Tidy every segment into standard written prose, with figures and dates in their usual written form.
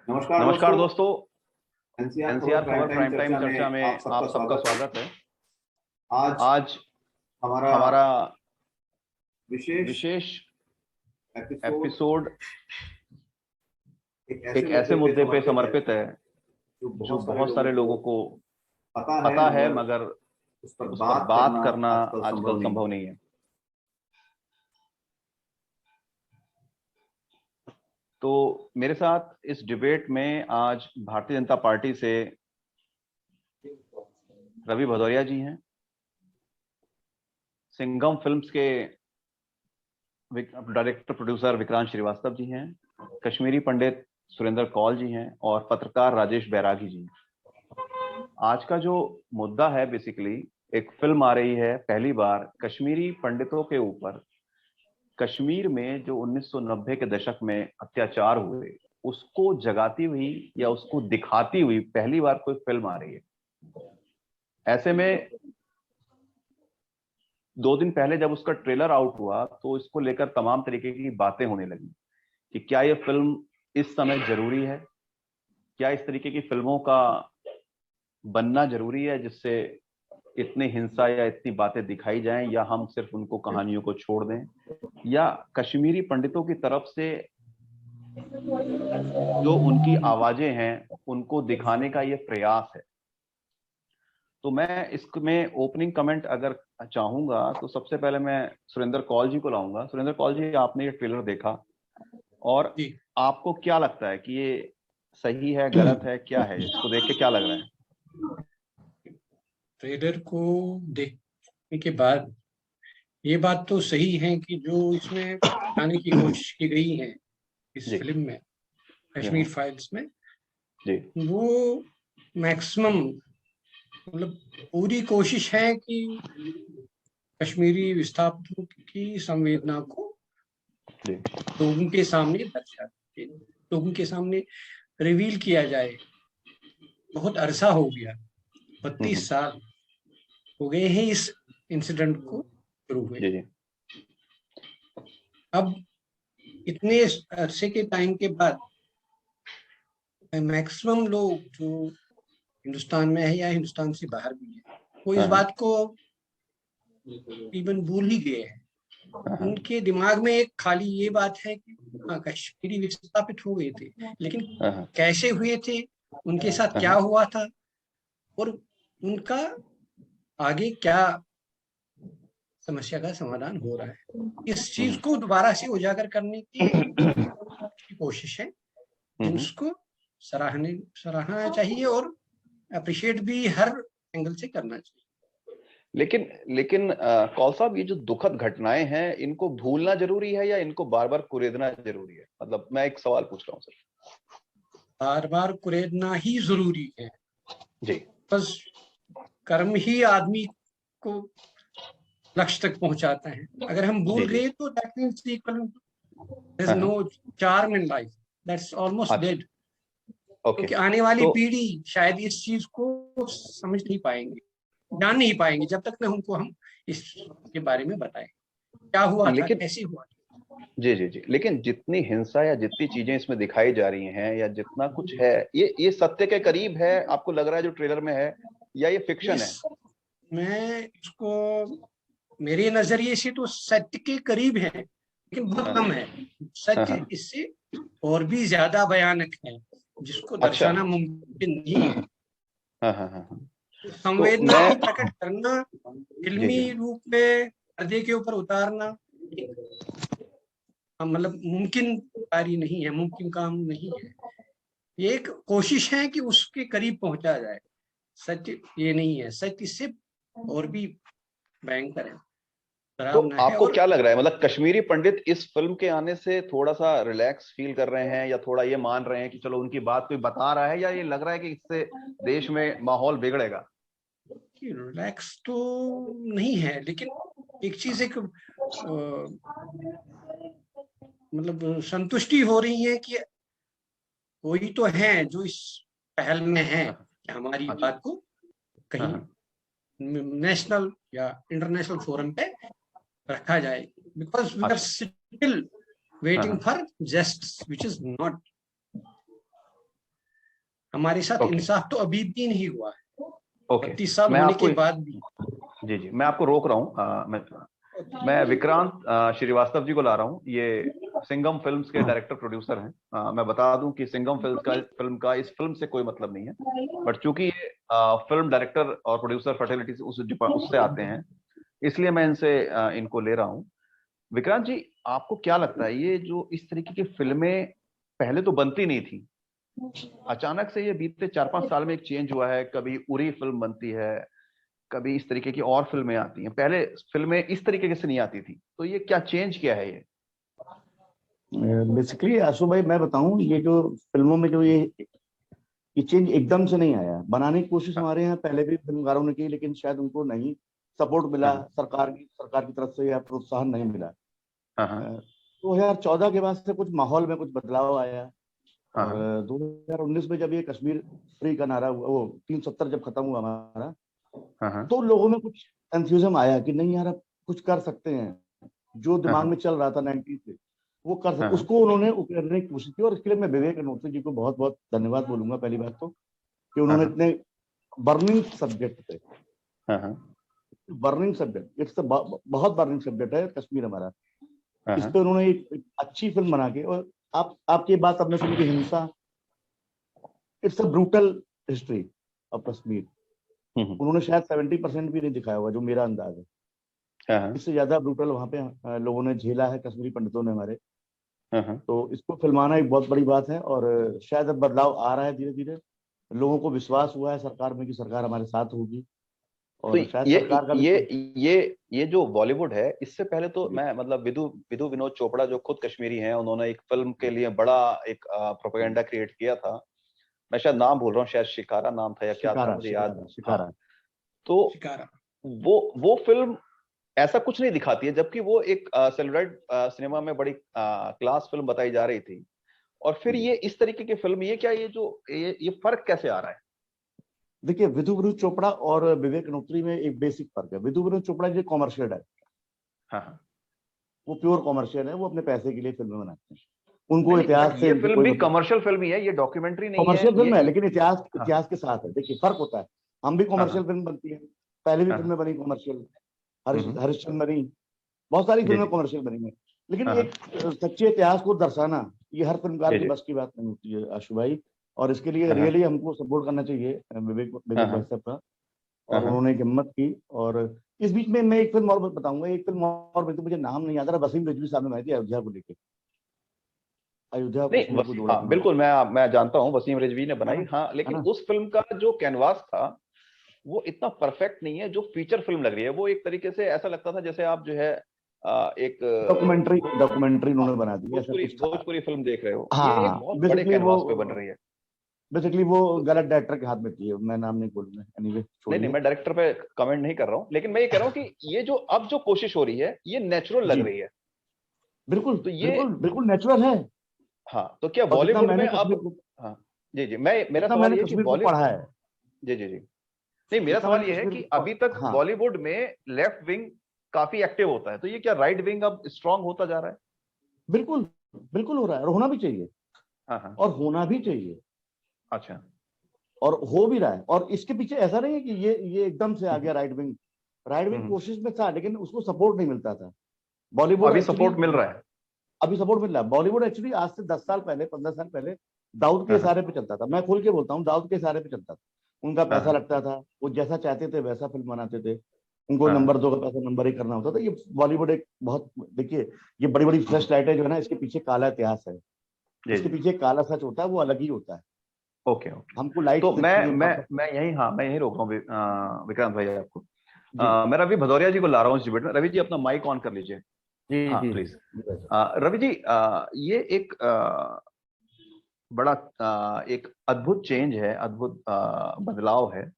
नमस्कार दोस्तों, एनसीआर खबर प्राइम टाइम चर्चा में आप सबका स्वागत है। आज हमारा विशेष एपिसोड एक ऐसे मुद्दे पे समर्पित है जो बहुत सारे लोगों को पता है मगर उस पर बात करना आजकल संभव नहीं है। तो मेरे साथ इस डिबेट में आज भारतीय जनता पार्टी से रवि भदौरिया जी हैं, सिंघम फिल्म्स के डायरेक्टर प्रोड्यूसर विक्रांत श्रीवास्तव जी हैं, कश्मीरी पंडित सुरेंद्र कौल जी हैं और पत्रकार राजेश बैरागी जी हैं। आज का जो मुद्दा है बेसिकली एक फिल्म आ रही है पहली बार कश्मीरी पंडितों के ऊपर। कश्मीर में जो 1990 के दशक में अत्याचार हुए उसको जगाती हुई या उसको दिखाती हुई पहली बार कोई फिल्म आ रही है। ऐसे में 2 दिन पहले जब उसका ट्रेलर आउट हुआ तो इसको लेकर तमाम तरीके की बातें होने लगी कि क्या यह फिल्म इस समय जरूरी है, क्या इस तरीके की फिल्मों का बनना जरूरी है जिससे इतनी हिंसा या इतनी बातें दिखाई जाएं, या हम सिर्फ उनको कहानियों को छोड़ दें, या कश्मीरी पंडितों की तरफ से जो उनकी आवाजें हैं उनको दिखाने का ये प्रयास है। तो मैं इसमें ओपनिंग कमेंट अगर चाहूंगा तो सबसे पहले मैं सुरेंद्र कौल जी को लाऊंगा। सुरेंद्र कौल जी, आपने ये ट्रेलर देखा और आपको क्या लगता है कि ये सही है, गलत है, क्या है? इसको देख के क्या लग रहा है? ट्रेलर को देखने के बाद ये बात तो सही है कि जो इसमें आने की कोशिश की गई है इस फिल्म में, कश्मीर फाइल्स में, वो मैक्सिमम मतलब पूरी कोशिश है कि कश्मीरी विस्थापितों की संवेदना को लोगों के सामने दर्शा, लोगों के सामने रिवील किया जाए। बहुत अरसा हो गया, 32 साल हो गए हैं इस इंसिडेंट को शुरू हुए। अब इतने अरसे के टाइम के बाद मैक्सिमम लोग जो हिंदुस्तान में है या हिंदुस्तान से बाहर भी है, वो इस बात को तकरीबन भूल ही गए हैं। उनके दिमाग में एक खाली ये बात है कि हाँ, कश्मीरी विस्थापित हो गए थे, लेकिन कैसे हुए थे, उनके साथ क्या हुआ था और उनका आगे क्या समस्या का समाधान हो रहा है, इस चीज को दोबारा से उजागर करने की कोशिश है, जिसको सराहना चाहिए और अप्रिशिएट भी हर एंगल से करना चाहिए। लेकिन कौल साहब, ये जो दुखद घटनाएं हैं इनको भूलना जरूरी है या इनको बार बार कुरेदना जरूरी है? मतलब मैं एक सवाल पूछ रहा हूँ सर। बार बार कुरेदना ही जरूरी है जी, बस कर्म ही आदमी को लक्ष्य तक पहुंचाता है। अगर हम भूल गए तो that means there is no charm in life, that's almost dead. क्योंकि आने वाली पीढ़ी शायद इस चीज को समझ नहीं पाएंगे, जान नहीं पाएंगे जब तक न उनको हम इसके बारे में बताएं क्या हुआ था, कैसे हुआ। जी, लेकिन जितनी हिंसा या जितनी चीजें इसमें दिखाई जा रही हैं या जितना कुछ है, ये सत्य के करीब है आपको लग रहा है जो ट्रेलर में है, या ये फिक्शन है? मैं इसको मेरे नजरिए से तो सत्य के करीब है, लेकिन बहुत कम है। सत्य इससे और भी ज्यादा भयानक है, जिसको दर्शाना मुमकिन नहीं है। संवेदना को प्रकट करना, फिल्मी रूप में पर्दे के ऊपर उतारना मतलब मुमकिन कार्य नहीं है, मुमकिन काम नहीं है। ये एक कोशिश है कि उसके करीब पहुंचा जाए। सत्य ये नहीं है, सत्य इससे और भी भयंकर है। तो आपको क्या लग रहा है, मतलब कश्मीरी पंडित इस फिल्म के आने से थोड़ा सा रिलैक्स फील कर रहे हैं या थोड़ा ये मान रहे हैं कि चलो उनकी बात कोई बता रहा है, या ये लग रहा है कि इससे देश में माहौल बिगड़ेगा? रिलैक्स तो नहीं है, लेकिन एक चीज एक मतलब संतुष्टि हो रही है कि कोई तो है जो इस पहल में है कि हमारी बात को कहीं नेशनल या इंटरनेशनल फोरम पे रखा जाए, because we are still waiting for justice which is not हमारे साथ Okay. इंसाफ तो अभी भी नहीं हुआ है, ओके 32 साल मैं होने आपको के बाद भी। जी मैं आपको रोक रहा हूँ। मैं विक्रांत श्रीवास्तव जी को ला रहा हूँ। ये सिंघम फिल्म्स के डायरेक्टर प्रोड्यूसर हैं। मैं बता दूं कि सिंघम फिल्म का इस फिल्म से कोई मतलब नहीं है, बट चूंकि ये फिल्म डायरेक्टर और प्रोड्यूसर फर्टिलिटी से उससे आते हैं, इसलिए मैं इनको ले रहा हूँ। विक्रांत जी, आपको क्या लगता है ये जो इस तरीके की फिल्में पहले तो बनती नहीं थी, अचानक से ये बीते 4-5 साल में एक चेंज हुआ है? कभी उरी फिल्म बनती है, कभी इस तरीके की और फिल्में आती हैं, पहले फिल्में इस तरीके से नहीं आती थी, तो ये क्या चेंज किया है ये? बेसिकली आशु भाई मैं बताऊं, ये जो फिल्मों में जो ये चेंज एकदम से नहीं आया। बनाने की कोशिश हाँ हमारे यहाँ पहले भी फिल्मकारों ने की, लेकिन शायद उनको नहीं सपोर्ट मिला, हाँ सरकार की तरफ से या प्रोत्साहन नहीं मिला। हाँ हाँ 2014 के बाद से कुछ माहौल में कुछ बदलाव आया। हाँ और हाँ 2019 में जब ये कश्मीर फ्री का नारा हुआ, वो 370 जब खत्म हुआ हमारा, हाँ हाँ तो लोगों में कुछ एंथुसिज्म आया कि नहीं यार, अब कुछ कर सकते हैं। जो हाँ दिमाग हाँ में चल रहा था 90 से, वो कर सकते, हाँ उसको उन्होंने उकेरने की कोशिश की। और इसके लिए मैं विवेक अग्निहोत्री जी को बहुत बहुत धन्यवाद बोलूंगा। पहली बात तो कि हाँ उन्होंने हाँ इतने बर्निंग सब्जेक्ट पे, हाँ हाँ बर्निंग सब्जेक्ट, इट्स बहुत बर्निंग सब्जेक्ट है कश्मीर हमारा, हाँ इस हाँ पे उन्होंने एक अच्छी फिल्म बना के। और आपकी बात आपने सुनी कि हिंसा, it's a brutal history of Kashmir. Hmm, उन्होंने शायद 70% भी नहीं दिखाया होगा, जो मेरा अंदाज है। हाँ हाँ इससे ज्यादा ब्रूटल वहां पे लोगों ने झेला है, कश्मीरी पंडितों ने हमारे। हाँ हाँ। तो इसको फिल्माना एक बहुत बड़ी बात है। और शायद अब बदलाव आ रहा है धीरे धीरे। लोगों को विश्वास हुआ है सरकार में कि सरकार हमारे साथ होगी। तो और शायद ये सरकार का भी ये ये जो बॉलीवुड है, इससे पहले तो मैं मतलब विधु विधु विनोद चोपड़ा जो खुद कश्मीरी हैं, उन्होंने एक फिल्म के लिए बड़ा एक प्रोपेगेंडा क्रिएट किया था। मैं शायद नाम भूल रहा हूँ, शायद शिकारा नाम था या क्या था, शिकारा मुझे याद। शिकारा हाँ, शिकारा। तो शिकारा। वो फिल्म ऐसा कुछ नहीं दिखाती है, जबकि वो एक सेलुलॉइड सिनेमा में बड़ी क्लास फिल्म बताई जा रही थी। और फिर ये इस तरीके की फिल्म, ये क्या, ये जो ये फर्क कैसे आ रहा है? देखिए, विधु विनोद चोपड़ा और विवेक अग्निहोत्री में एक बेसिक फर्क है। विधु विनोद चोपड़ा जो कॉमर्शियल डायरेक्टर, हाँ हाँ। वो प्योर कॉमर्शियल है, वो अपने पैसे के लिए फिल्में बनाते हैं। उनको नहीं, बट इतिहास से ये उनसे फिल्म कोई भी मतलब, कमर्शियल फिल्म ही है, ये डॉक्यूमेंट्री नहीं है कॉमर्शियल फिल्म है ये। लेकिन इतिहास हाँ इतिहास के साथ है। देखिए फर्क होता है। हम भी हाँ कॉमर्शियल हाँ फिल्म बनती है, पहले भी हाँ फिल्में बनी कॉमर्शियल। हम्म, हरिश्चंद्र बनी, बहुत सारी जी फिल्में जी कॉमर्शियल बनी है। लेकिन हाँ एक हाँ सच्चे इतिहास को दर्शाना, ये हर फिल्मकार जी की जी बस की बात नहीं होती है आशु भाई। और इसके लिए हाँ हाँ रियली हमको सपोर्ट करना चाहिए विवेक हाँ विवेक हाँ भाई साहब का। हाँ और हाँ। उन्होंने एक हिम्मत की। और इस बीच में मैं एक फिल्म और बताऊंगा, एक फिल्म और बनी थी, मुझे नाम नहीं याद आ रहा, वसीम रिजवी साहब ने बनाई थी अयोध्या को लेके, अयोध्या और नहीं कश्मीर को जोड़ा था हाँ उन्होंने। बिल्कुल, मैं जानता हूँ, वसीम रिजवी ने है ना, बनाई, हाँ, है लेकिन ना। उस फिल्म का जो कैनवास था वो इतना परफेक्ट नहीं है जो फीचर फिल्म लग रही है। वो एक तरीके से ऐसा लगता था जैसे आप जो है एक डॉक्यूमेंट्री हाँ, उन्होंने बना दी, ऐसा कुछ था। भोजपुरी फिल्म देख रहे हो, ये एक हाँ, बहुत बड़े कैनवास पे बन रही है। बेसिकली वो तो गलत डायरेक्टर के हाथ में थी, मैं नाम नहीं बोलूंगा, एनीवे नहीं नहीं, छोड़िए। मैं डायरेक्टर पे कमेंट नहीं कर रहा हूँ, लेकिन मैं ये कह रहा हूँ कि ये जो अब जो कोशिश हो रही है ये नेचुरल लग जी, रही है। बिल्कुल तो ये बिल्कुल बिल्कुल नेचुरल है। हाँ, तो क्या और जितना बॉलीवुड में मैंने अब, कश्मीर को हाँ जी जी, मैं मेरा जितना सवाल मैंने ये है कि कश्मीर को बॉलीवुड, पढ़ा है, जी जी जी, नहीं, मेरा जितना सवाल मैंने ये है कश्मीर कि को अभी तक हाँ, बॉलीवुड में लेफ्ट विंग काफी एक्टिव होता है, तो ये क्या राइट विंग अब स्ट्रांग होता जा रहा है? बिल्कुल बिल्कुल हो रहा है, और होना भी चाहिए। हाँ हाँ। और होना भी चाहिए, अच्छा। और हो भी रहा है। और इसके पीछे ऐसा नहीं है कि ये एकदम से आ हम्म गया राइट विंग। राइट विंग हम्म। कोशिश में था, लेकिन उसको सपोर्ट नहीं मिलता था। बॉलीवुड अभी एक्चुअली सपोर्ट मिल रहा है। अभी सपोर्ट मिल रहा है। बॉलीवुड एक्चुअली आज से 10 साल पहले, 15 साल पहले दाऊद के हाँ हाँ इशारे पे चलता था। मैं खुल के बोलता हूँ, दाऊद के इशारे पे चलता था। उनका हाँ पैसा हाँ लगता था, वो जैसा चाहते थे वैसा फिल्म बनाते थे। उनको हाँ नंबर 2 का पैसा नंबर 1 करना होता था। ये बॉलीवुड एक बहुत, देखिए, ये बड़ी बड़ी फ्लैश लाइटें जो है ना, इसके पीछे काला इतिहास है। जी इसके जी। पीछे काला सच होता है, वो अलग ही होता है। Okay okay. हमको लाइट तो दिखती है परफेक्ट। मैं यही रोक रहा हूँ विक्रांत भाई आपको। जी मैं रवि भदौरिया जी को ला रहा हूँ इस डिबेट में। रवि जी अपना माइक ऑन कर लीजिए। जी हाँ जी प्लीज। जी भाई साहब। रवि जी, ये एक बड़ा एक अद्भुत चेंज है, अद्भुत बदलाव है।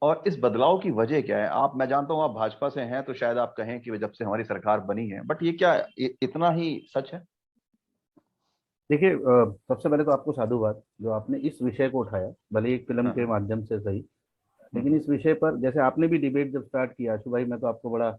और इस बदलाव की वजह क्या है? मैं जानता हूं आप भाजपा से हैं, तो शायद आप कहें कि जब से हमारी सरकार बनी है, बट ये क्या इतना ही सच है? देखिए, सबसे पहले तो आपको साधुवाद जो आपने इस विषय को उठाया, भले ही एक फिल्म हाँ के हाँ माध्यम से सही, लेकिन हम्म, इस विषय पर जैसे आपने भी डिबेट जब स्टार्ट किया आशु भाई, मैं तो आपको बड़ा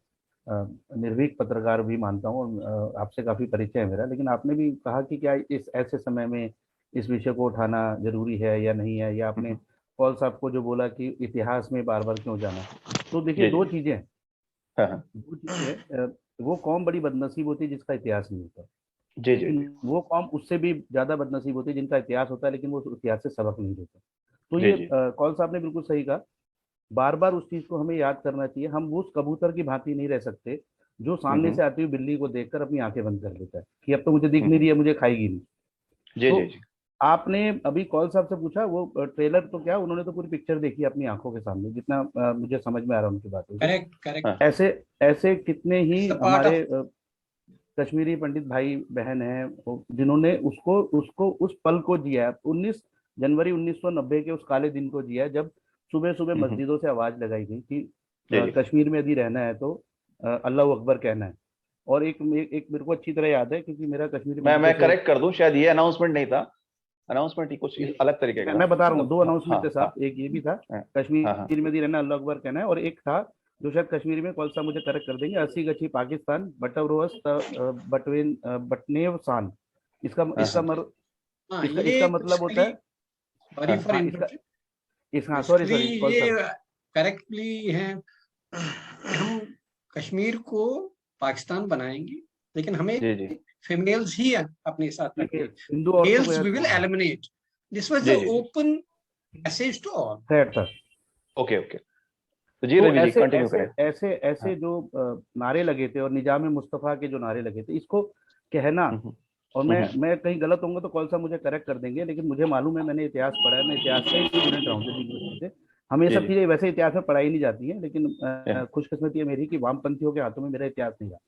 निर्भीक पत्रकार भी मानता हूँ और आपसे काफी परिचय है मेरा, लेकिन आपने भी कहा कि क्या इस ऐसे समय में इस विषय को उठाना जरूरी है या नहीं है, या आपने कौल साहब को जो बोला कि इतिहास में बार बार क्यों जाना। तो देखिए जी, दो जी। चीजें हैं, हाँ, हाँ। दो चीजें हैं। वो कौम बड़ी बदनसीब होती है जिसका इतिहास नहीं होता, जी, जी, जी। लेकिन वो कौम उससे भी ज्यादा बदनसीब होती है जिनका इतिहास होता है लेकिन वो उस इतिहास से सबक नहीं लेता। तो जी, ये जी। कौल साहब ने बिल्कुल सही कहा, बार बार उस चीज को हमें याद करना चाहिए। हम उस कबूतर की भांति नहीं रह सकते जो सामने हम्म, से आती हुई बिल्ली को देखकर अपनी आंखें बंद कर लेता है कि अब तो मुझे दिख नहीं हम्म। रही है, मुझे खाएगी नहीं। जी, तो जी, जी। आपने अभी कौल साहब से पूछा, वो ट्रेलर तो क्या, उन्होंने तो पूरी पिक्चर देखी अपनी आंखों के सामने, जितना मुझे समझ में आ रहा है उनकी बातों से। Correct, correct. हाँ, ऐसे ऐसे कितने ही पार्ट हमारे ऑफ कश्मीरी पंडित भाई बहन हैं जिन्होंने उसको उसको उस पल को जिया है। 19 जनवरी 1990 के उस काले दिन को जिया है, जब सुबह सुबह मस्जिदों से आवाज लगाई गई कि जी, जी। कश्मीर में यदि रहना है तो अल्लाह अकबर कहना है। और एक मेरे को अच्छी तरह याद है क्योंकि मेरा कश्मीरी मैं पंडितों से, करेक्ट कर दूं, शायद ये अनाउंसमेंट नहीं था। अनाउंसमेंट ही कुछ अलग तरीके का मैं था, बता रहा हूँ, मतलब। दो हाँ, हाँ, अनाउंसमेंट थे हाँ, साहब, एक ये भी था हाँ, हाँ, हाँ। कश्मीर में यदि रहना अल्लाह अकबर कहना है, और एक था जो शायद कश्मीरी में, कौन सा मुझे करेक्ट कर देंगे, अस्सी गछी पाकिस्तान बटवरोस बटवेन बटनेव सान। इसका हाँ, इसका हाँ। मर हाँ, इसका ये इसका मतलब होता बेसिकली, है। सॉरी हाँ, फॉर हाँ इसका इंटरप्शन, हाँ सॉरी बेसिकली सॉरी कौन ये सा। करेक्टली है। हम कश्मीर को पाकिस्तान बनाएंगे, लेकिन हमें जी, जी, फीमेल्स ही अपने साथ रखने, हिंदू औरतों को मेल्स यहाँ वी विल छोड़ना एलिमिनेट। दिस वाज जी, द जी, जी। Open message to all. खैर था। Okay, okay. तो जी, तो रवि जी ऐसे कंटिन्यू ऐसे करें। ऐसे ऐसे हाँ। जो नारे लगे थे और निजाम मुस्तफा के जो नारे लगे थे, इसको कहना, हम्म, और हम्म, मैं कहीं गलत होऊंगा तो कौन सा मुझे करेक्ट कर देंगे, लेकिन मुझे मालूम है, मैंने इतिहास पढ़ा है, मैं इतिहास का ही स्टूडेंट रहा हूँ दिल्ली यूनिवर्सिटी से। हमें ये जी, सब जी। चीजें वैसे इतिहास में पढ़ाई नहीं जाती हैं, लेकिन जी, खुशकिस्मती है मेरी कि वामपंथियों के हाथों में मेरा इतिहास नहीं रहा।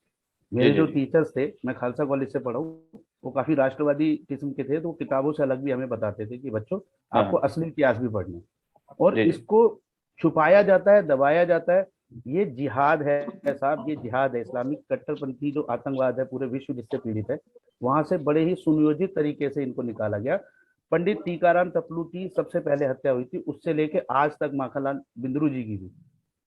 जी, मेरे जी, जो जी। टीचर्स थे, मैं खालसा कॉलेज से पढ़ा हूँ, वो काफी राष्ट्रवादी किस्म के थे, तो वो किताबों से अलग भी हमें बताते थे कि बच्चों हाँ, आपको हाँ। असली इतिहास भी पढ़ना है। और जी, जी। इसको छुपाया जाता है, दबाया जाता है। ये जिहाद है साहब, ये जिहाद है। इस्लामिक कट्टरपंथी जो आतंकवाद है पूरे विश्व जिससे पीड़ित है, वहां से बड़े ही सुनियोजित तरीके से इनको निकाला गया। पंडित टीकाराम तपलू की सबसे पहले हत्या हुई थी, उससे लेके आज तक माखनलाल बिंद्रू जी की भी।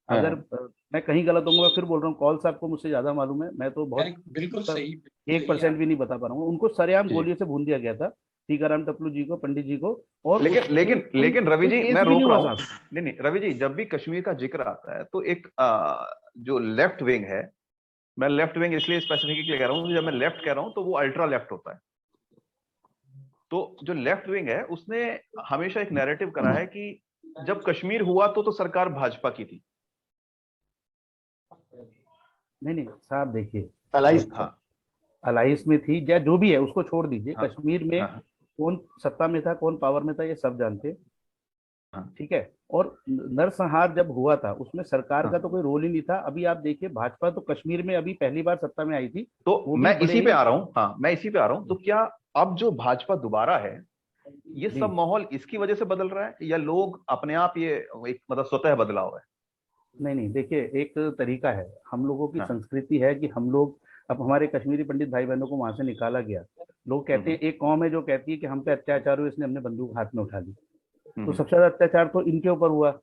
हाँ, अगर हाँ। मैं कहीं गलत होऊंगा, मैं फिर बोल रहा हूँ, कौल साहब को मुझसे ज्यादा मालूम है, मैं तो बहुत करेक्ट, बिल्कुल उसका सही, बिल्कुल एक सही परसेंट आप। भी नहीं बता पा रहा हूँ। उनको सरेआम जी, जी। गोलियों से भून दिया गया था, टीकाराम टपलू जी को, पंडित जी को। और उस लेकिन पे लेकिन कोई लेकिन रवि कोई जी, केस मैं भी नहीं रोक रहा हुआ हूँ। साहब। नहीं, नहीं, रवि जी, जब भी कश्मीर का जिक्र आता है तो एक जो लेफ्ट विंग है, मैं लेफ्ट विंग इसलिए स्पेसिफिकली कह रहा हूँ, जब मैं लेफ्ट कह रहा हूँ तो वो अल्ट्रा लेफ्ट होता है। तो जो लेफ्ट विंग है उसने हमेशा एक नैरेटिव करा है कि जब कश्मीर हुआ तो सरकार भाजपा की थी। नहीं नहीं साहब, देखिए, अलाइस हाँ, था। अलाइस में थी या जो भी है उसको छोड़ दीजिए, हाँ, कश्मीर में हाँ, कौन सत्ता में था, कौन पावर में था, ये सब जानते हैं। हाँ, ठीक है। और नरसंहार जब हुआ था उसमें सरकार का हाँ। तो कोई रोल ही नहीं था। अभी आप देखिए, भाजपा तो कश्मीर में अभी पहली बार सत्ता में आई थी, तो वो भी मैं बड़े इसी पे ही। आ रहा हूँ। हाँ, मैं इसी पे आ रहा हूँ। तो क्या अब जो भाजपा दोबारा है, ये जी, सब माहौल इसकी वजह से बदल रहा है, या लोग अपने आप ये एक मतलब स्वतः बदलाव है? नहीं नहीं, देखिए, एक तरीका है, हम लोगों की हाँ। संस्कृति है कि हम लोग, अब हमारे कश्मीरी पंडित भाई बहनों को वहां से निकाला गया। लोग कहते हैं, एक कौम है जो कहती है कि हम पे अत्याचार हुआ, इसने हमने बंदूक हाथ में उठा ली। तो हम्म, सबसे ज्यादा अत्याचार तो इनके ऊपर हुआ,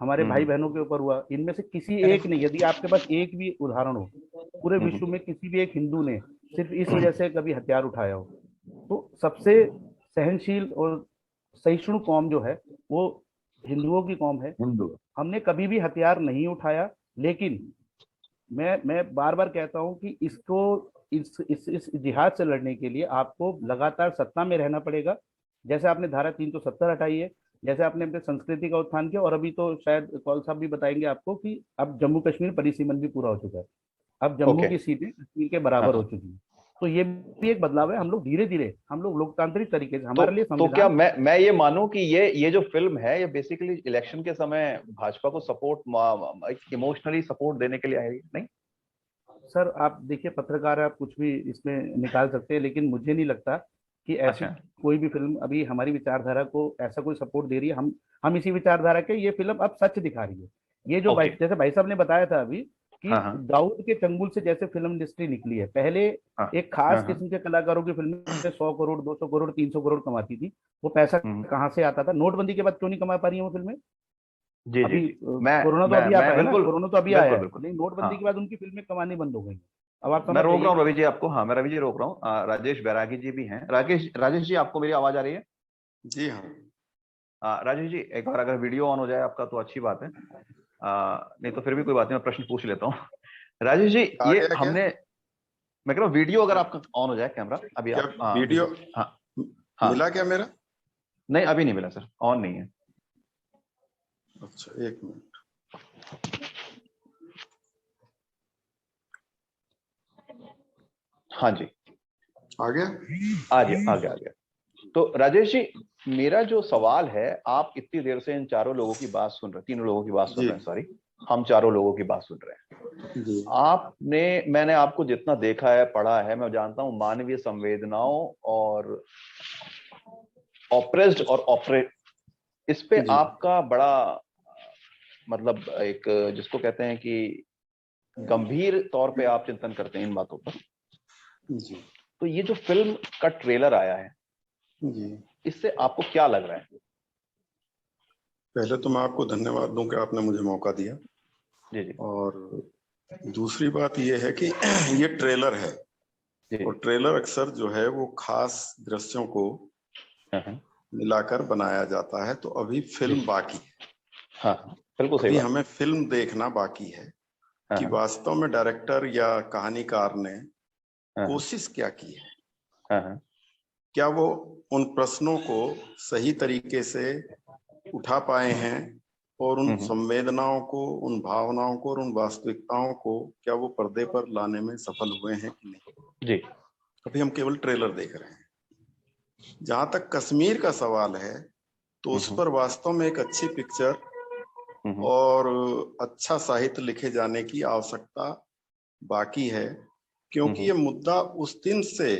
हमारे भाई हम्म, बहनों के ऊपर हुआ। इनमें से किसी एक ने, करेक्ट। यदि आपके पास एक भी उदाहरण हो पूरे हम्म, विश्व में, किसी भी एक हिंदू ने सिर्फ इस वजह से कभी हथियार उठाया हो, तो सबसे सहनशील और सहिष्णु कौम जो है वो हिंदुओं की कौम है। हिंदू। हमने कभी भी हथियार नहीं उठाया, लेकिन मैं बार बार कहता हूं कि इसको, इस जिहाद से लड़ने के लिए आपको लगातार सत्ता में रहना पड़ेगा। जैसे आपने धारा 370 हटाई है, जैसे आपने अपने संस्कृति का उत्थान किया, और अभी तो शायद कौल साहब भी बताएंगे आपको कि अब जम्मू कश्मीर परिसीमन भी पूरा हो चुका है। अब जम्मू ओके। की सीटें कश्मीर के हाँ, बराबर हो हाँ। चुकी हैं। तो ये भी एक बदलाव है। हम लोग धीरे धीरे, हम लोग लोकतांत्रिक तरीके से, तो हमारे लिए तो क्या संविधान। मैं ये मानूं कि ये जो फिल्म है, ये बेसिकली इलेक्शन के समय भाजपा को सपोर्ट, इमोशनली सपोर्ट देने के लिए है, नहीं? सर आप देखिए, पत्रकार है, आप कुछ भी इसमें निकाल सकते हैं, लेकिन मुझे नहीं लगता कि ऐसी अच्छा। कोई भी फिल्म अभी हमारी विचारधारा को ऐसा कोई सपोर्ट दे रही है। हम इसी विचारधारा के, ये फिल्म अब सच दिखा रही है। ये जो भाई, ओके। जैसे भाई साहब ने बताया था अभी कि हाँ, हाँ, दाऊद के चंगुल से जैसे फिल्म इंडस्ट्री निकली है। पहले हाँ, एक खास हाँ, हाँ। किस्म के कलाकारों की फिल्में 100 करोड़, 200 करोड़, 300 करोड़ कमाती थी। वो पैसा हम्म। कहाँ से आता था? नोटबंदी के बाद क्यों नहीं कमा पा रही है वो फिल्में? जी, जी, अभी जी। मैं कोरोना तो मैं अभी मैं आता है ना, बिल्कुल, कोरोना तो अभी आया बिल्कुल, है, बिल्कुल। लेकिन हाँ, नोटबंदी के बाद उनकी फिल्में कमानी बंद हो गई। अब आप मैं समझ रोक जाइए रहा हूँ कि रवि जी आपको। हाँ, मैं रवि जी रोक रहा हूँ। राजेश बैरागी जी भी हैं। राजेश राजेश जी, आपको मेरी आवाज आ रही है? जी हाँ। राजेश जी, एक बार अगर वीडियो ऑन हो जाए आपका तो अच्छी बात है, नहीं तो फिर भी कोई बात नहीं, मैं प्रश्न पूछ लेता हूँ। राजेश जी, आ ये गया क्या? हमने, मैं कह रहा हूँ वीडियो अगर आपका ऑन हो जाए, कैमरा अभी क्या आप, वीडियो हाँ हाँ, मिला क्या मेरा? नहीं अभी नहीं मिला सर, ऑन नहीं है। अच्छा, एक मिनट। हाँ जी, आ गया? आ गया आ गया आ गया। तो राजेश जी, मेरा जो सवाल है, आप इतनी देर से इन चारों लोगों की बात सुन रहे, तीनों लोगों की बात सुन जी रहे हैं, सॉरी, हम चारों लोगों की बात सुन रहे हैं। जी आपने, मैंने आपको जितना देखा है, पढ़ा है, मैं जानता हूं मानवीय संवेदनाओं और ऑप्रेस्ड और ऑपरेट, इस पे जी आपका बड़ा, मतलब एक, जिसको कहते हैं कि गंभीर तौर पे आप चिंतन करते हैं इन बातों पर। जी तो ये जो फिल्म का ट्रेलर आया है, जी। इससे आपको क्या लग रहा है? पहले तो मैं आपको धन्यवाद दूं कि आपने मुझे मौका दिया, जी जी और दूसरी बात ये है कि ये ट्रेलर है, जी। और ट्रेलर अक्सर जो है वो खास दृश्यों को हाँ मिलाकर बनाया जाता है। तो अभी फिल्म बाकी है, हाँ हाँ, बिल्कुल सही अभी बात। हमें फिल्म देखना बाकी है हाँ कि हाँ वास्तव में डायरेक्टर या कहानीकार ने हाँ कोशिश क्या की है। हाँ क्या वो उन प्रश्नों को सही तरीके से उठा पाए हैं, और उन हम्म, संवेदनाओं को, उन भावनाओं को और उन वास्तविकताओं को क्या वो पर्दे पर लाने में सफल हुए हैं कि नहीं। जी। अभी हम केवल ट्रेलर देख रहे हैं। जहां तक कश्मीर का सवाल है, तो उस पर वास्तव में एक अच्छी पिक्चर और अच्छा साहित्य लिखे जाने की आवश्यकता बाकी है, क्योंकि ये मुद्दा उस दिन से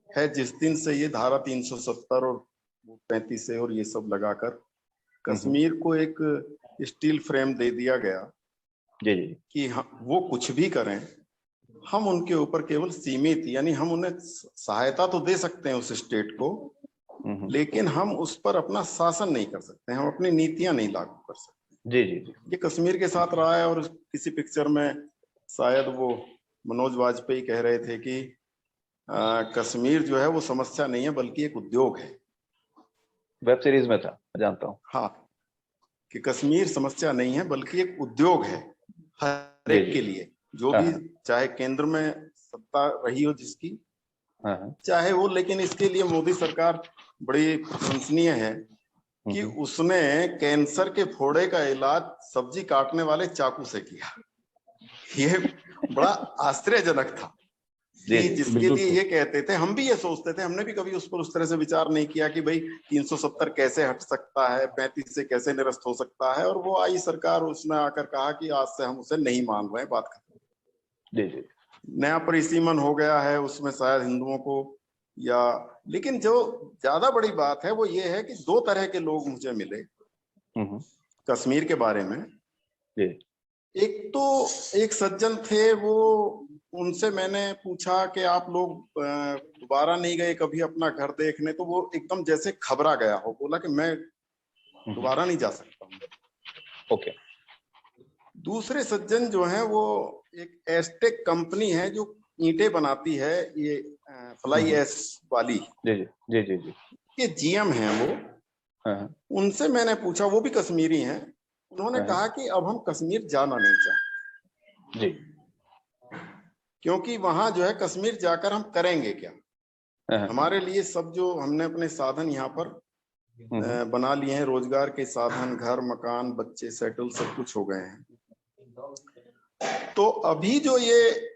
है जिस दिन से ये धारा 370 और 35 और ये सब लगाकर कश्मीर को एक स्टील फ्रेम दे दिया गया जी जी कि वो कुछ भी करें, हम उनके ऊपर केवल सीमित, यानी हम उन्हें सहायता तो दे सकते हैं उस स्टेट को, लेकिन हम उस पर अपना शासन नहीं कर सकते, हम अपनी नीतियां नहीं लागू कर सकते। जी जी जी। ये कश्मीर के साथ रहा है। और किसी पिक्चर में शायद वो मनोज वाजपेयी कह रहे थे कि कश्मीर जो है वो समस्या नहीं है बल्कि एक उद्योग है। वेब सीरीज में था, मैं जानता हूँ। हाँ, कि कश्मीर समस्या नहीं है बल्कि एक उद्योग है हर जी एक जी। के लिए, जो हाँ भी, चाहे केंद्र में सत्ता रही हो जिसकी, हाँ चाहे वो, लेकिन इसके लिए मोदी सरकार बड़ी प्रशंसनीय है कि उसने कैंसर के फोड़े का इलाज सब्जी काटने वाले चाकू से किया। ये बड़ा आश्चर्यजनक था जी कि जी, जिसके बिल्कुल लिए सही। ये कहते थे, हम भी ये सोचते थे, हमने भी कभी उस पर उस तरह से विचार नहीं किया कि भाई 370 कैसे हट सकता है, 35 से कैसे निरस्त हो सकता है, और वो आई सरकार, उसने आकर कहा कि आज से हम उसे नहीं मान रहे, बात खत्म। जी जी नया परिसीमन हो गया है उसमें शायद हिंदुओं को, या, लेकिन जो ज्यादा बड़ी बात है वो ये है कि दो तरह के लोग मुझे मिले कश्मीर के बारे में। जी एक तो एक सज्जन थे, वो, उनसे मैंने पूछा कि आप लोग दोबारा नहीं गए कभी अपना घर देखने, तो वो एकदम जैसे घबरा गया हो, बोला कि मैं दोबारा नहीं जा सकता हूँ। ओके। दूसरे सज्जन जो हैं वो एक एस्टेक कंपनी है जो ईंटें बनाती है, ये फ्लाई एश वाली, जी जी जी जी जी। ये जीएम हैं वो। हाँ उनसे मैंने पूछा, वो भी कश्मीरी हैं, उन्होंने हाँ कहा कि अब हम कश्मीर जाना नहीं चाहते, जी। क्योंकि वहां जो है कश्मीर जाकर हम करेंगे क्या। हाँ हमारे लिए सब जो हमने अपने साधन यहाँ पर बना लिए हैं, रोजगार के साधन, घर मकान, बच्चे सेटल, सब कुछ हो गए हैं। तो अभी जो ये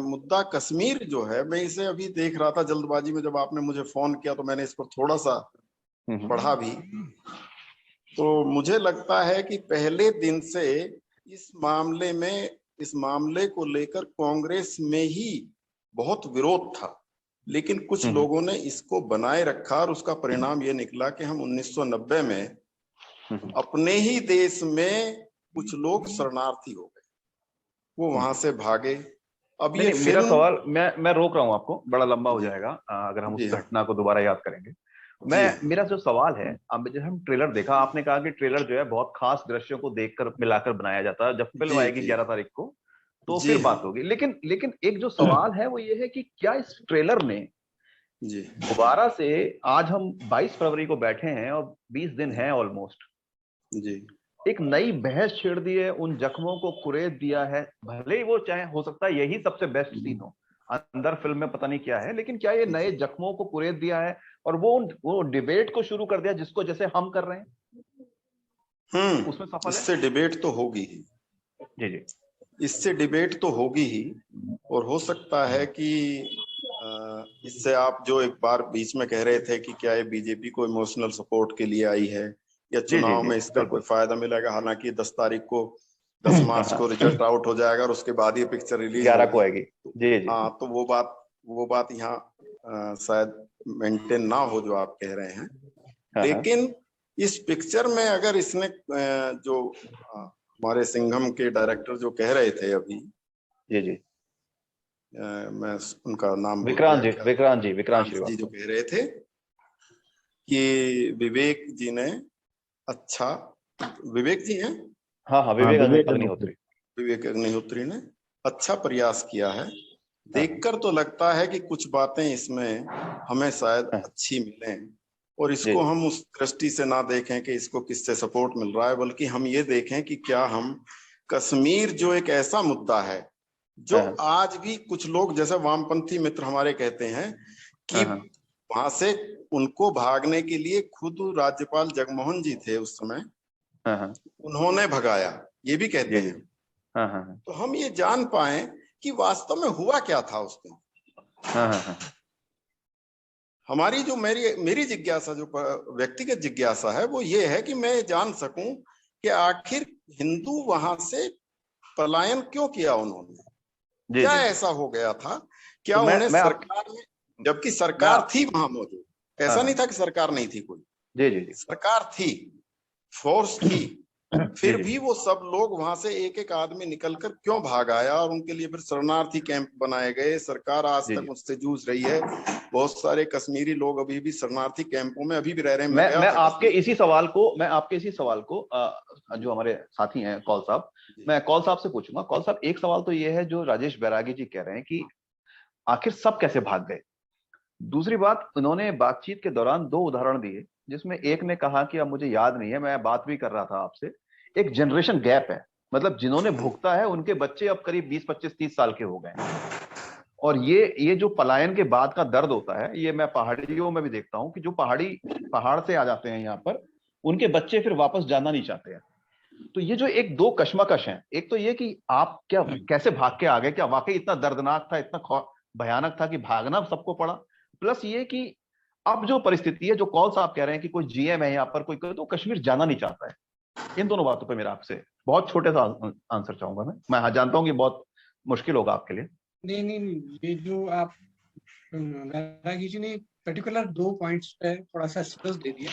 मुद्दा कश्मीर जो है, मैं इसे अभी देख रहा था जल्दबाजी में, जब आपने मुझे फोन किया तो मैंने इस पर थोड़ा सा पढ़ा भी। तो मुझे लगता है कि पहले दिन से इस मामले को लेकर कांग्रेस में ही बहुत विरोध था, लेकिन कुछ लोगों ने इसको बनाए रखा, और उसका परिणाम ये निकला कि हम 1990 में अपने ही देश में कुछ लोग शरणार्थी हो गए, वो वहां से भागे। अब ये नहीं, मेरा फिल्म, सवाल, मैं रोक रहा हूँ आपको, बड़ा लंबा हो जी जाएगा अगर हम जी उस हाँ, घटना को दोबारा याद करेंगे। जी हाँ, मेरा जो सवाल है, अब जब हम ट्रेलर देखा, आपने कहा कि ट्रेलर जो है बहुत खास दृश्यों को देखकर मिलाकर बनाया जाता है, जब फिल्म जी आएगी जी 11 तारीख को तो जी फिर हाँ, बात होगी। लेकिन लेकिन एक जो सवाल है वो ये है कि क्या इस ट्रेलर ने जी दोबारा से आज हम 22 फरवरी को बैठे हैं और 20 दिन हैं ऑलमोस्ट, जी एक नई बहस छेड़ दी है, उन जख्मों को कुरेद दिया है। भले ही वो चाहे, हो सकता है यही सबसे बेस्ट सीन हो अंदर फिल्म में, पता नहीं क्या है, लेकिन क्या ये नए जख्मों को कुरेद दिया है और वो डिबेट को शुरू कर दिया जिसको जैसे हम कर रहे हैं, उसमें सफल है। इससे डिबेट तो होगी ही, जी जी, इससे डिबेट तो होगी ही। और हो सकता है कि इससे आप जो एक बार बीच में कह रहे थे कि क्या ये बीजेपी को इमोशनल सपोर्ट के लिए आई है या जी चुनाव जी, में इसका बिल्कुल। कोई फायदा मिलेगा, हालांकि 10 तारीख को 10 मार्च को रिजल्ट आउट हो जाएगा और उसके बाद ये पिक्चर रिलीज 11 को होगी। आएगी। जी जी, हाँ, तो वो बात यहाँ शायद मेंटेन ना हो जो आप कह रहे हैं। लेकिन इस पिक्चर में अगर इसने जो हमारे सिंघम के डायरेक्टर जो कह रहे थे अभी, जी जी, मैं उनका नाम भूल विक्रांत गया, जी, विक्रांत जी, विक्रांत जी श्रीवास्तव जो कह रहे थे कि विवेक जी ने अच्छा, विवेक जी हैं, हाँ हाँ, विवेक विवेक अग्निहोत्री। विवेक अग्निहोत्री ने अच्छा प्रयास किया है। देखकर तो लगता है कि कुछ बातें इसमें हमें शायद अच्छी मिलें और इसको हम उस दृष्टि से ना देखें कि इसको किससे सपोर्ट मिल रहा है, बल्कि हम ये देखें कि क्या हम कश्मीर जो एक ऐसा मुद्दा है जो आज भी कुछ लोग जैसे वामपंथी मित्र हमारे कहते हैं कि वहां से उनको भागने के लिए खुद राज्यपाल जगमोहन जी थे उस समय, उन्होंने भगाया, ये भी कहते हैं। तो हम ये जान पाए कि वास्तव में हुआ क्या था उस दिन। हमारी जो मेरी जिज्ञासा, जो व्यक्तिगत जिज्ञासा है, वो ये है कि मैं जान सकूं कि आखिर हिंदू वहां से पलायन क्यों किया उन्होंने, क्या ऐसा हो गया था, क्या तो उन्हें सरकार में, जबकि सरकार थी वहां मौजूद, ऐसा नहीं था कि सरकार नहीं थी कोई, जी जी, सरकार थी, फोर्स थी, फिर भी वो सब लोग वहां से एक एक आदमी निकलकर क्यों भाग आया और उनके लिए फिर शरणार्थी कैंप बनाए गए। सरकार आज तक उससे जूझ रही है, बहुत सारे कश्मीरी लोग अभी भी शरणार्थी कैंपों में अभी भी रह रहे हैं। मैं आपके इसी सवाल को जो हमारे साथी हैं कौल साहब, मैं कौल साहब से पूछूंगा। कौल साहब, एक सवाल तो ये है जो राजेश बैरागी जी कह रहे हैं कि आखिर सब कैसे भाग गए। दूसरी बात, उन्होंने बातचीत के दौरान 2 उदाहरण दिए, जिसमें एक ने कहा कि अब मुझे याद नहीं है, मैं बात भी कर रहा था आपसे, एक जनरेशन गैप है, मतलब जिन्होंने भुगता है उनके बच्चे अब करीब 20, 25, 30 साल के हो गए हैं। और ये जो पलायन के बाद का दर्द होता है, ये मैं पहाड़ियों में भी देखता हूं कि जो पहाड़ से आ जाते हैं यहाँ पर, उनके बच्चे फिर वापस जाना नहीं चाहते हैं। तो ये जो एक 2 कश्मकश हैं, एक तो ये कि आप क्या कैसे भाग के आ गए, क्या वाकई इतना दर्दनाक था, इतना भयानक था कि भागना सबको पड़ा, प्लस ये कि अब जो परिस्थिति है, जो कौल साहब कह रहे हैं कि कोई जीएम है यहाँ पर, कोई तो कश्मीर जाना नहीं चाहता है। इन दोनों बातों पे मेरा आपसे बहुत छोटे सा आंसर चाहूंगा। मैं जानता हूँ कि बहुत मुश्किल होगा आपके लिए। नहीं, ये जो आप बैरागी जी ने पर्टिकुलर 2 पॉइंट्स पे थोड़ा सा स्ट्रेस दे दिया,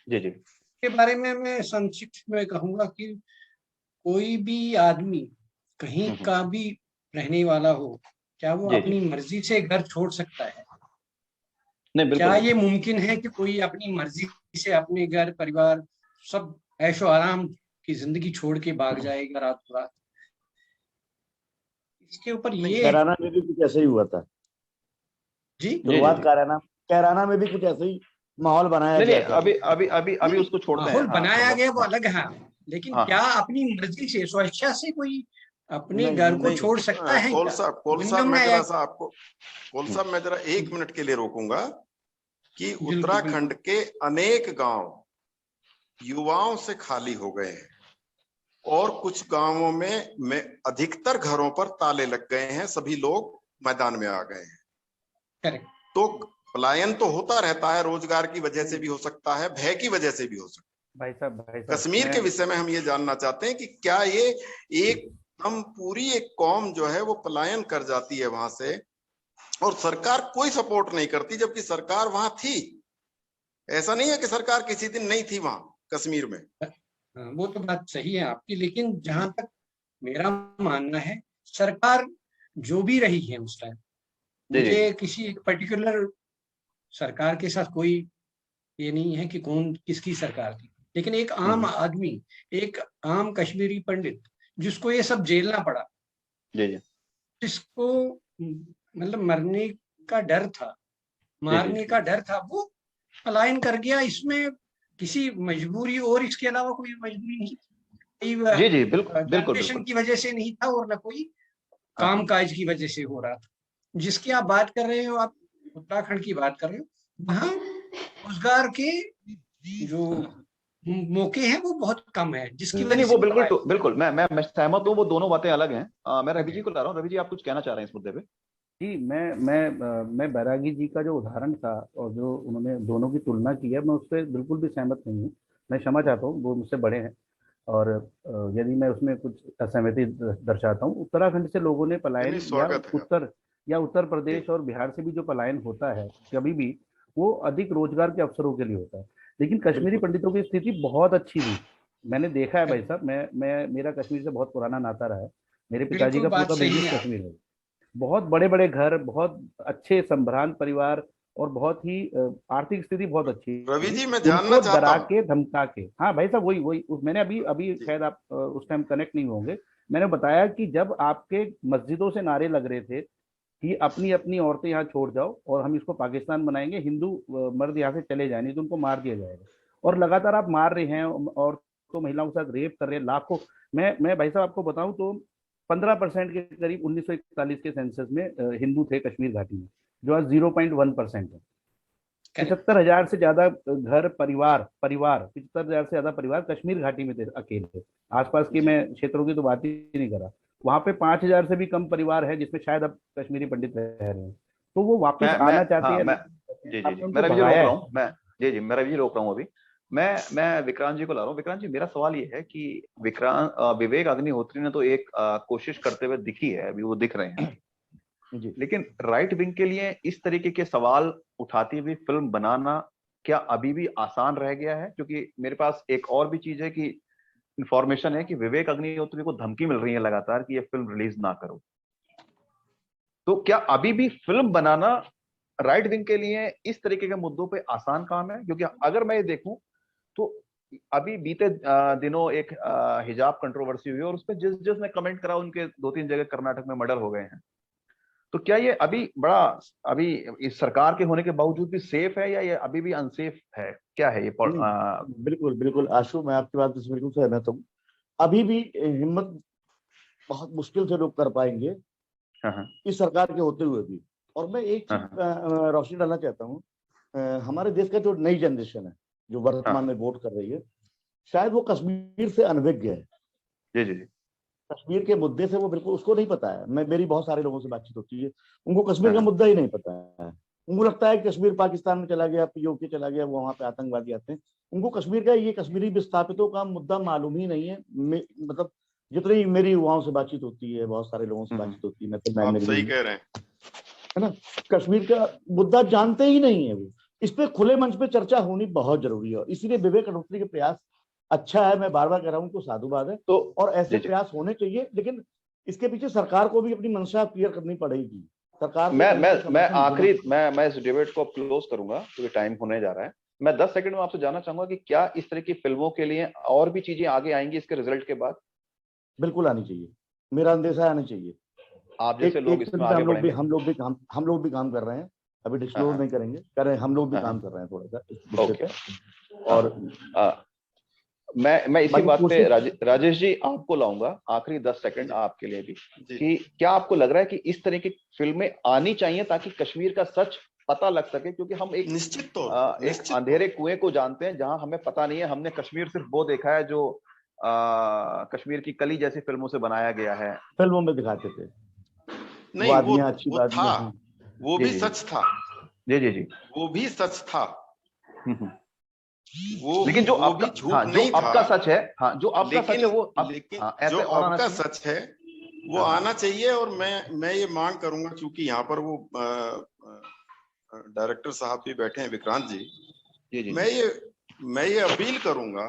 जी जी, के बारे में मैं संक्षिप्त में कहूंगा कि कोई भी आदमी कहीं का भी रहने वाला हो, क्या वो अपनी मर्जी से घर छोड़ सकता है? नहीं, बिल्कुल। क्या ये मुमकिन है कि कोई अपनी मर्जी से अपने घर परिवार सब ऐशो आराम की जिंदगी छोड़ के भाग जाएगा रातों रात? इसके ऊपर ये कैराना में भी कुछ ऐसा ही हुआ था जी, शुरुआत कैराना में भी कुछ ऐसे ही माहौल बनाया गया था। अभी उसको छोड़ते हैं। माहौल बनाया गया वो अलग है, लेकिन क्या अपनी मर्जी से स्वेच्छा से कोई अपने घर को छोड़ सकता है? कौल साहब मैं जरा 1 मिनट के लिए रोकूंगा कि उत्तराखंड के अनेक गांव युवाओं से खाली हो गए हैं और कुछ गांवों में अधिकतर घरों पर ताले लग गए हैं, सभी लोग मैदान में आ गए हैं। तो पलायन तो होता रहता है, रोजगार की वजह से भी हो सकता है, भय की वजह से भी हो सकता है। भाई साहब, कश्मीर के विषय में हम ये जानना चाहते हैं कि क्या ये हम पूरी एक कौम जो है वो पलायन कर जाती है वहां से और सरकार कोई सपोर्ट नहीं करती, जबकि सरकार वहां थी। ऐसा नहीं है कि सरकार किसी दिन नहीं थी वहां कश्मीर में। वो तो बात सही है आपकी, लेकिन जहां तक मेरा मानना है, सरकार जो भी रही है उस टाइम, मुझे किसी पर्टिकुलर सरकार के साथ कोई ये नहीं है कि कौन किसकी सरकार थी, लेकिन एक आम आदमी, एक आम कश्मीरी पंडित जिसको ये सब झेलना पड़ा, जिसको मतलब मरने का डर था, मारने का डर था, वो पलायन कर गया। इसमें किसी मजबूरी और इसके अलावा कोई मजबूरी नहीं थी, जी जी बिल्कुल बिल्कुल जनरेशन बिल्कुल। की वजह से नहीं था और न कोई हाँ काम काज की वजह से हो रहा था। जिसकी आप बात कर रहे हो, आप उत्तराखंड की बात कर रहे हो, वहाँ रोजगार के जो मौके हैं वो बहुत कम है, जिसकी नहीं वजह नहीं, से वो बिल्कुल पलायन। बिल्कुल मैं सहमत हूँ, वो दोनों बातें अलग हैं। मैं रवि जी को ला रहा हूँ। रवि जी, आप कुछ कहना चाह रहे हैं इस मुद्दे पे? जी, मैं बैरागी जी का जो उदाहरण था और जो उन्होंने दोनों की तुलना की है, मैं उस पर बिल्कुल भी सहमत नहीं हूँ। मैं क्षमा चाहता हूँ, वो मुझसे बड़े हैं और यदि मैं उसमें कुछ असहमति दर्शाता हूँ। उत्तराखंड से लोगों ने नहीं नहीं, पलायन, स्वागत है। या उत्तर जी प्रदेश और बिहार से भी जो पलायन होता है कभी भी, वो अधिक रोजगार के अवसरों के लिए होता है। लेकिन कश्मीरी बिल्कुल। पंडितों की स्थिति बहुत अच्छी थी। मैंने देखा है भाई साहब, मैं मेरा कश्मीर से बहुत पुराना नाता रहा है। मेरे पिताजी बिल्कुल का बात पूरा सही बिजनेस है। कश्मीर में। बहुत बड़े बड़े घर, बहुत अच्छे संभ्रांत परिवार और बहुत ही आर्थिक स्थिति बहुत अच्छी रवि थी। जी, मैं जानना उनको चाहता डरा हूँ। के धमका के, हाँ भाई साहब, वही वही मैंने अभी अभी जी शायद आप उस टाइम कनेक्ट नहीं होंगे। मैंने बताया कि जब आपके मस्जिदों से नारे लग रहे थे कि अपनी अपनी औरतें यहाँ छोड़ जाओ और हम इसको पाकिस्तान बनाएंगे, हिंदू मर्द यहाँ से चले जाए नहीं तो उनको मार दिया जाएगा, और लगातार आप मार रहे हैं और तो महिलाओं के साथ रेप कर रहे हैं लाखों। मैं भाई साहब आपको बताऊं तो 15% के करीब 1941 के सेंसस में हिंदू थे कश्मीर घाटी में, जो आज 0.1% है। करेक्ट। 75,000 से ज्यादा घर, परिवार परिवार 75,000 से ज्यादा परिवार कश्मीर घाटी में थे अकेले। आसपास के जी मैं क्षेत्रों की तो बात ही नहीं करा। वहां पे 5,000 से भी कम परिवार है जिसमें शायद अब कश्मीरी पंडित रह रहे हैं। तो वो वापस मैं आना चाहते हाँ हैं, मैं नहीं चाहते हैं, जी जी आपने जी, मैं उनको रवि जी रोक भगाया रहा है। हूँ। मैं जी जी, मैं रवि जी रोक रहा हूँ अभी। मैं विक्रांत जी को ला रहा हूँ। विक्रांत जी, मेरा सवाल ये है कि विवेक अग्निहोत्री ने तो एक कोशिश करते हुए दिखी है, अभी वो दिख रहे हैं, जी लेकिन राइट विंग के लिए इस तरीके के सवाल उठाती हुई फिल्म बनाना क्या अभी भी आसान रह गया है? क्योंकि मेरे पास एक और भी चीज है कि इंफॉर्मेशन है कि विवेक अग्निहोत्री को धमकी मिल रही है लगातार कि ये फिल्म रिलीज ना करो। तो क्या अभी भी फिल्म बनाना राइट विंग के लिए इस तरीके के मुद्दों पे आसान काम है? क्योंकि अगर मैं ये देखूं तो अभी बीते दिनों एक हिजाब कंट्रोवर्सी हुई और उस पर जिस जिसने कमेंट करा उनके 2-3 जगह कर्नाटक में मर्डर हो गए हैं। तो क्या ये अभी बड़ा, अभी इस सरकार के होने के बावजूद भी सेफ है या ये अभी भी अनसेफ है? क्या है ये नहीं, बिल्कुल बिल्कुल आशु, मैं आपकी बात से बिल्कुल सहमत हूँ। अभी भी हिम्मत बहुत मुश्किल से लोग कर पाएंगे हाँ हाँ इस सरकार के होते हुए भी। और मैं एक हाँ चीज हाँ रोशनी डालना चाहता हूँ। हमारे देश का जो नई जनरेशन है जो वर्तमान हाँ, में वोट कर रही है, शायद वो कश्मीर से अनभिज्ञ है। जी जी जी, कश्मीर के मुद्दे से वो बिल्कुल उसको नहीं पता है। मेरी बहुत सारे लोगों से बातचीत होती है, उनको कश्मीर हाँ का हाँ, मुद्दा ही नहीं पता है। उनको लगता है कि कश्मीर पाकिस्तान में चला गया, पीओके चला गया, वो वहां पे आतंकवादी आते हैं। उनको कश्मीर का, ये कश्मीरी विस्थापितों का मुद्दा मालूम ही नहीं है। मतलब जितनी मेरी युवाओं से बातचीत होती है, बहुत सारे लोगों से बातचीत होती है, मैं फिल्म आप मैगजीन सही में, कह रहे हैं। है ना, कश्मीर का मुद्दा जानते ही नहीं है वो। इस पे खुले मंच पे चर्चा होनी बहुत जरूरी है, इसीलिए विवेक अग्निहोत्री के प्रयास अच्छा है। मैं बार बार कह रहा हूँ, उनको साधुवाद है तो और ऐसे जी जी, प्रयास होने चाहिए। लेकिन इसके पीछे सरकार को भी अपनी मंशा क्लियर करनी पड़ेगी। सरकार को मैं कहीं मैं से मैं समर्थन देना आखिरी पड़ेगा। मैं इस डिबेट को क्लोज करूंगा क्योंकि टाइम होने जा रहा है। मैं 10 सेकंड में आपसे जानना चाहूंगा कि क्या इस तरह की फिल्मों के लिए और भी चीजें आगे आएंगी इसके रिजल्ट के बाद? बिल्कुल आनी चाहिए, मेरा अंदेशा है, आनी चाहिए। आप जैसे एक लोग एक इसमें फिल्म पे आगे हम लोग भी बढ़ेंगे? हम लोग भी काम कर रहे हैं। अभी हाँ डिस्क्लोज हाँ नहीं करेंगे, कर रहे हैं, हम लोग भी हाँ हाँ, काम कर रहे हैं थोड़ा सा इस मुद्दे ओके। पे। हाँ और मैं इसी बाकी बात पे कोशिश, राजेश जी आपको लाऊंगा, आखिरी 10 सेकंड जी आपके लिए भी, जी कि क्या आपको लग रहा है कि इस तरह की फिल्में आनी चाहिए ताकि कश्मीर का सच पता लग सके? क्योंकि हम एक निश्चित तौर अंधेरे कुएं को जानते हैं जहां हमें पता नहीं है। हमने कश्मीर सिर्फ वो देखा है जो कश्मीर की कली जैसी फिल्मों से बनाया गया है। फिल्मों में दिखाते थे नहीं, वादियां, अच्छी वो था, वादियां हैं। वो जी भी जी जी सच था, जी जी जी, वो भी सच था, हम्म। वो लेकिन जो वो आपका, भी झूठ हाँ जो नहीं था। आपका सच है, हाँ जो आपका सच लेकिन है वो अब, लेकिन हाँ जो ऐसे और अब आना का चाहिए। सच है वो हाँ हाँ आना चाहिए। और मैं ये मांग करूंगा, क्योंकि यहाँ पर वो डायरेक्टर साहब भी बैठे हैं, विक्रांत जी, जी जी मैं जी, ये मैं ये अपील करूंगा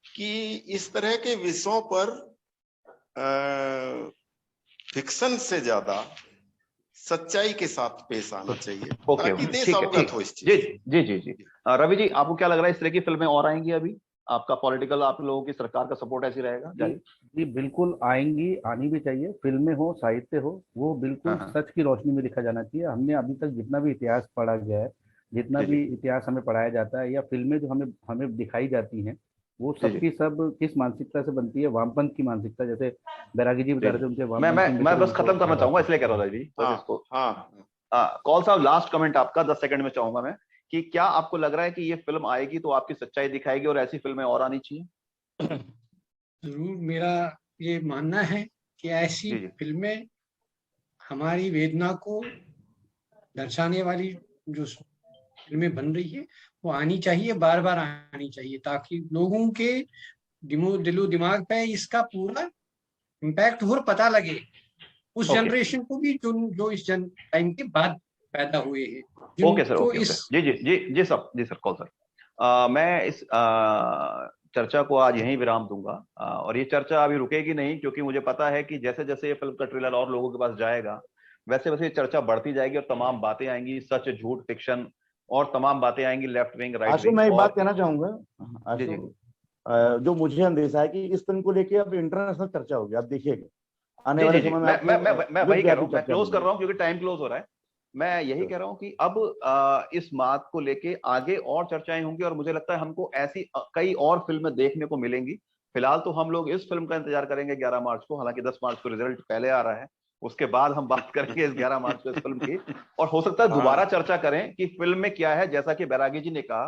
कि इस तरह के विषयों पर फिक्शन से ज्यादा सच्चाई के साथ पेश आना चाहिए, ओके ताकि ओके, देश ठीक है, अवगत ठीक। हो इस जी चीज से। जी जी जी, रवि जी आपको क्या लग रहा है, इस तरह की फिल्में और आएंगी अभी? आपका पॉलिटिकल, आप लोगों की सरकार का सपोर्ट ऐसे रहेगा जी जारी? जी, बिल्कुल आएंगी, आनी भी चाहिए। फिल्में हो, साहित्य हो, वो हाँ बिल्कुल हाँ सच की रोशनी में लिखा जाना चाहिए। हमने अभी तक जितना भी इतिहास पढ़ा गया है, जितना जी, भी इतिहास हमें पढ़ाया जाता है या फिल्में जो हमें हमें दिखाई जाती हैं, वो जी, सब की सब किस मानसिकता से बनती है, वामपंथ की मानसिकता। जैसे बैरागी जी बता रहे थे उनके वामपंथी मैं मित्र बस उनको खत्म करना चाहूंगा कहलाते इसलिए कह रहा था जी, बस हाँ इसको। हाँ कौल साहब, लास्ट कमेंट आपका 10 सेकंड में चाहूंगा मैं, कि क्या आपको लग रहा है कि ये फिल्म आएगी तो आपकी सच्चाई दिखाएगी और ऐसी फिल्में और आनी चाहिए? जरूर मेरा ये मानना है कि ऐसी जी जी फिल्में हमारी वेदना को दर्शाने वाली जो फिल्में बन रही है वो आनी चाहिए, बार बार आनी चाहिए, ताकि लोगों के दिलो दिमाग पे इसका पूरा इम्पैक्ट और पता लगे उस ओके जनरेशन को भी जो जो इस टाइम के बाद पैदा हुए हैं, ओके सर, जिनको ओके ओके, इस जी जी जी जी सर, जी सर, कॉल सर। मैं इस चर्चा को आज यहीं विराम दूंगा, और ये चर्चा अभी रुकेगी नहीं, क्योंकि मुझे पता है कि जैसे जैसे ये फिल्म का ट्रेलर और लोगों के पास जाएगा, वैसे वैसे ये चर्चा बढ़ती जाएगी और तमाम बातें आएंगी, सच झूठ फिक्शन, और तमाम बातें आएंगी, लेफ्ट विंग राइट आशु, विंग। मैं एक बात और कहना चाहूंगा। जी आशु, जी जो मुझे अंदेशा है कि इस फिल्म को लेके अब इंटरनेशनल चर्चा होगी, आप देखिएगा आने जी जी वाले जी, समय में मैं आपको वही कह रहा विश्वव्यापी हूँ, मैं चर्चा क्लोज कर मिलेगी। रहा हूँ क्योंकि टाइम क्लोज हो रहा है। मैं यही कह रहा हूँ कि अब इस बात को लेके आगे और चर्चाएं होंगी, और मुझे लगता है हमको ऐसी कई और फिल्में देखने को मिलेंगी। फिलहाल तो हम लोग इस फिल्म का इंतजार करेंगे 11 मार्च को, हालांकि 10 मार्च को रिजल्ट पहले आ रहा है, उसके बाद हम बात करेंगे इस 11 मार्च को इस फिल्म की। और हो सकता है दोबारा हाँ चर्चा करें कि फिल्म में क्या है, जैसा कि बैरागी जी ने कहा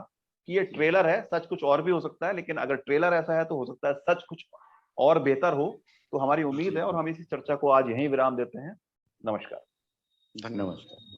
कि ये ट्रेलर है, सच कुछ और भी हो सकता है, लेकिन अगर ट्रेलर ऐसा है तो हो सकता है सच कुछ और बेहतर हो। तो हमारी उम्मीद है, और हम इसी चर्चा को आज यहीं विराम देते हैं। नमस्कार। धन्यवाद। नमस्कार।